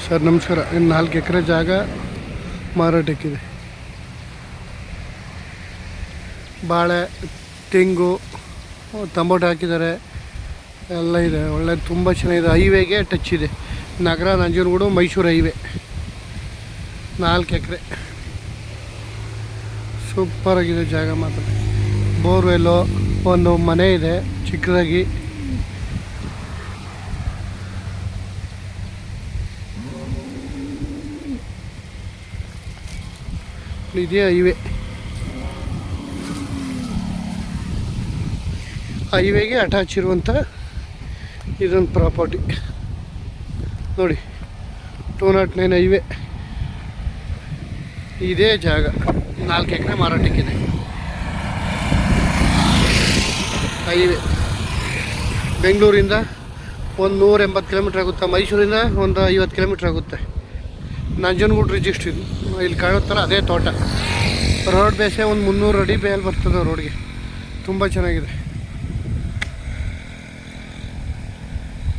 Sir ನಮಸ್ಕಾರ. ಇನ್ನು 4 ಎಕರೆ ಜಾಗ ಮಾರಾಟಕ್ಕಿದೆ. ಬಾಳೆ, ತೆಂಗು, ಟೊಮೊಟೊ ಹಾಕಿದ್ದಾರೆ, ಎಲ್ಲ ಇದೆ. ಒಳ್ಳೆ ತುಂಬ ಚೆನ್ನಾಗಿದೆ. ಹೈವೇಗೆ ಟಚ್ ಇದೆ. ನಗರ, ನಂಜನಗೂಡು, ಮೈಸೂರು ಹೈವೇ. 4 ಎಕರೆ ಸೂಪರಾಗಿದೆ ಜಾಗ ಮಾತ್ರ. ಬೋರ್ವೆಲ್ಲು, ಒಂದು ಮನೆ ಇದೆ ಚಿಕ್ಕದಾಗಿ. ಇದೇ ಹೈವೇಗೆ ಅಟ್ಯಾಚ್ ಇರುವಂಥ ಇದೊಂದು ಪ್ರಾಪರ್ಟಿ ನೋಡಿ. 209 ಹೈವೇ ಇದೇ ಜಾಗ 4 ಎಕರೆ ಮಾರಾಟಕ್ಕಿದೆ. ಹೈವೇ ಬೆಂಗಳೂರಿಂದ ಒಂದು 180 ಕಿಲೋಮೀಟ್ರ್ ಆಗುತ್ತೆ. ಮೈಸೂರಿಂದ ಒಂದು 50 ಕಿಲೋಮೀಟ್ರ್ ಆಗುತ್ತೆ. ನಂಜನಗೂಡು ರಿಜಿಸ್ಟ್ರಿ ಇಲ್ಲಿ ಕಾಣುತ್ತಲ್ಲ, ಅದೇ ತೋಟ. ರೋಡ್ ಬೇಸೆ ಒಂದು 300 ಅಡಿ ಮೇಲೆ ಬರ್ತದೆ ರೋಡ್ಗೆ. ತುಂಬ ಚೆನ್ನಾಗಿದೆ.